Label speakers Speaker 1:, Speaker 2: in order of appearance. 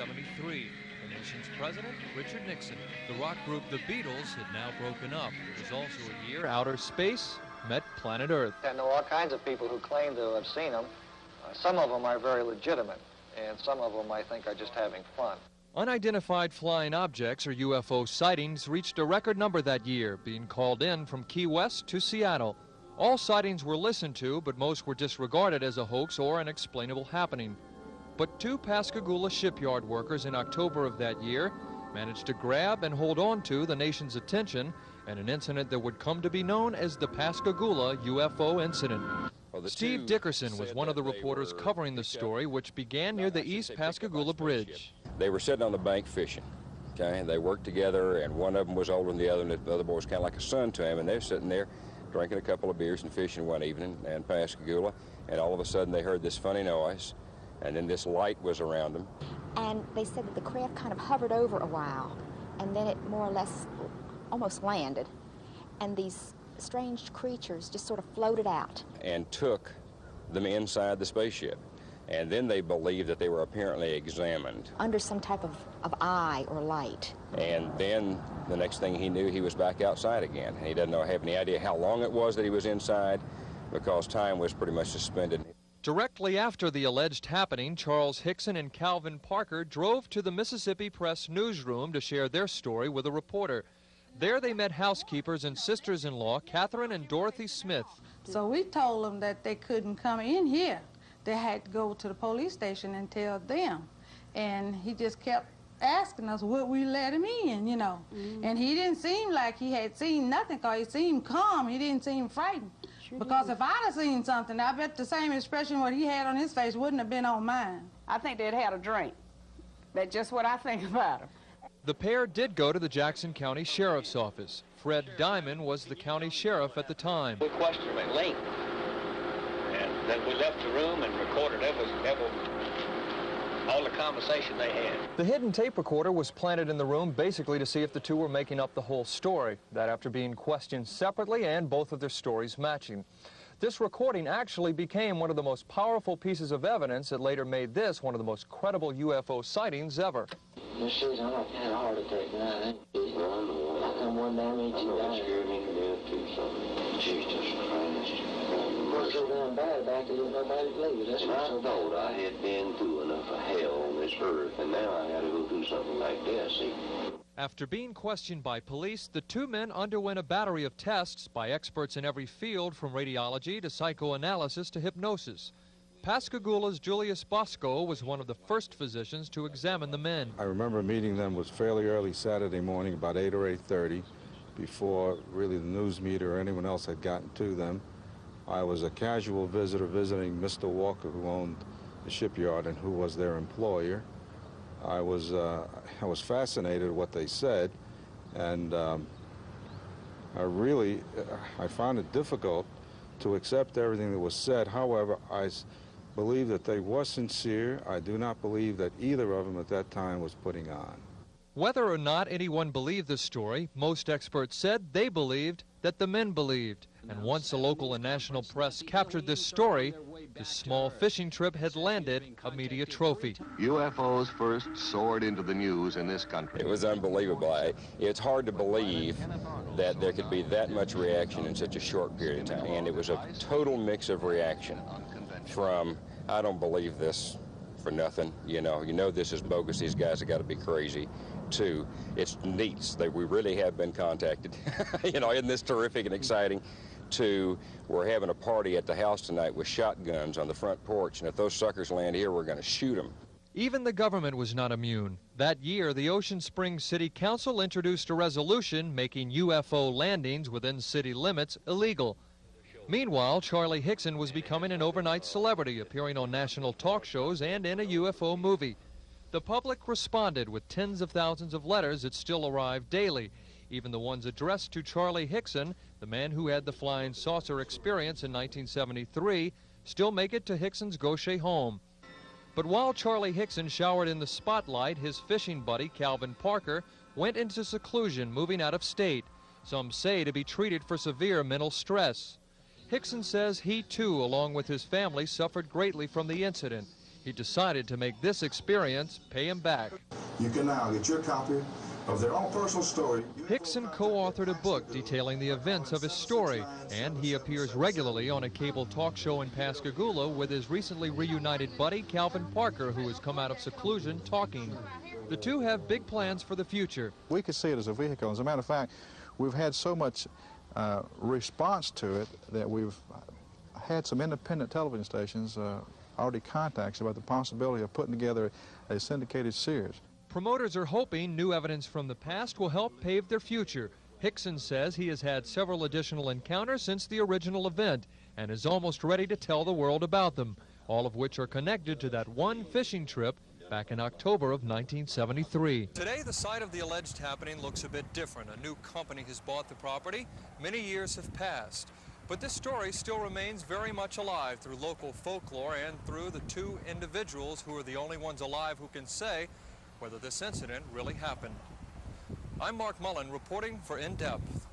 Speaker 1: 1973. The nation's president, Richard Hickson. The rock group The Beatles had now broken up. It was also a year outer space met planet Earth.
Speaker 2: I know all kinds of people who claim to have seen them. Some of them are very legitimate, and some of them I think are just having fun.
Speaker 1: Unidentified flying objects, or UFO sightings, reached a record number that year, being called in from Key West to Seattle. All sightings were listened to, but most were disregarded as a hoax or an explainable happening. But two Pascagoula shipyard workers in October of that year managed to grab and hold on to the nation's attention in an incident that would come to be known as the Pascagoula UFO incident. Steve Dickerson was one of the reporters covering the story, which began near the East Pascagoula Bridge.
Speaker 3: They were sitting on the bank fishing, okay? They worked together, and one of them was older than the other, and the other boy was kind of like a son to him, and they were sitting there drinking a couple of beers and fishing one evening in Pascagoula, and all of a sudden they heard this funny noise, and then this light was around them.
Speaker 4: And they said that the craft kind of hovered over a while, and then it more or less almost landed, and these strange creatures just sort of floated out.
Speaker 3: And took them inside the spaceship. And then they believed that they were apparently examined.
Speaker 4: Under some type of eye or light.
Speaker 3: And then the next thing he knew, he was back outside again. He doesn't have any idea how long it was that he was inside, because time was pretty much suspended.
Speaker 1: Directly after the alleged happening, Charles Hickson and Calvin Parker drove to the Mississippi Press newsroom to share their story with a reporter. There they met housekeepers and sisters-in-law Catherine and Dorothy Smith.
Speaker 5: So we told them that they couldn't come in here. They had to go to the police station and tell them. And he just kept asking us would we let him in, you know. And he didn't seem like he had seen nothing, because he seemed calm. He didn't seem frightened. Because if I'd have seen something, I bet the same expression what he had on his face wouldn't have been on mine.
Speaker 6: I think they'd had a drink. That's just what I think about him.
Speaker 1: The pair did go to the Jackson County Sheriff's Office. Fred Diamond was the county sheriff at the time.
Speaker 7: We questioned them at length, and then we left the room and recorded all the conversation they had.
Speaker 1: The hidden tape recorder was planted in the room basically to see if the two were making up the whole story. That after being questioned separately and both of their stories matching. This recording actually became one of the most powerful pieces of evidence that later made this one of the most credible UFO sightings ever.
Speaker 8: This is, I like had a heart attack tonight. Well, I know. How come one damage and died? It scared me to death too, something. Jesus Christ. What's so damn bad back there, nobody believed it. That's what I thought I had been through enough of hell on this earth, and now I gotta go through something like this, see?
Speaker 1: After being questioned by police, the two men underwent a battery of tests by experts in every field, from radiology to psychoanalysis to hypnosis. Pascagoula's Julius Bosco was one of the first physicians to examine the men.
Speaker 9: I remember meeting them was fairly early Saturday morning, about 8 or 8:30, before really the news media or anyone else had gotten to them. I was a casual visitor visiting Mr. Walker, who owned the shipyard and who was their employer. I was fascinated with what they said, and I found it difficult to accept everything that was said. However, I believe that they were sincere. I do not believe that either of them at that time was putting on.
Speaker 1: Whether or not anyone believed the story, most experts said they believed that the men believed. And once the local and national press captured this story, this small fishing trip had landed a media trophy.
Speaker 10: UFOs first soared into the news in this country.
Speaker 3: It was unbelievable. It's hard to believe that there could be that much reaction in such a short period of time. And it was a total mix of reaction from, I don't believe this for nothing, you know this is bogus, these guys have got to be crazy, to it's neat that we really have been contacted. Isn't this terrific and exciting? To we're having a party at the house tonight with shotguns on the front porch, and if those suckers land here, we're going to shoot them.
Speaker 1: Even the government was not immune. That year, the Ocean Springs City Council introduced a resolution making UFO landings within city limits illegal. Meanwhile, Charlie Hickson was becoming an overnight celebrity, appearing on national talk shows and in a UFO movie. The public responded with tens of thousands of letters that still arrive daily, even the ones addressed to Charlie Hickson, the man who had the flying saucer experience in 1973, still make it to Hickson's Gaucher home. But while Charlie Hickson showered in the spotlight, his fishing buddy, Calvin Parker, went into seclusion, moving out of state, some say to be treated for severe mental stress. Hickson says he too, along with his family, suffered greatly from the incident. He decided to make this experience pay him back.
Speaker 11: You can now get your copy of their own personal story.
Speaker 1: Hickson co-authored a book detailing the events of his story, and he appears regularly on a cable talk show in Pascagoula with his recently reunited buddy Calvin Parker, who has come out of seclusion talking. The two have big plans for the future.
Speaker 12: We could see it as a vehicle. As a matter of fact, we've had so much response to it that we've had some independent television stations already contacts about the possibility of putting together a syndicated series.
Speaker 1: Promoters are hoping new evidence from the past will help pave their future. Hickson says he has had several additional encounters since the original event and is almost ready to tell the world about them, all of which are connected to that one fishing trip back in October of 1973. Today, the site of the alleged happening looks a bit different. A new company has bought the property. Many years have passed. But this story still remains very much alive through local folklore and through the two individuals who are the only ones alive who can say whether this incident really happened. I'm Mark Mullen reporting for In Depth.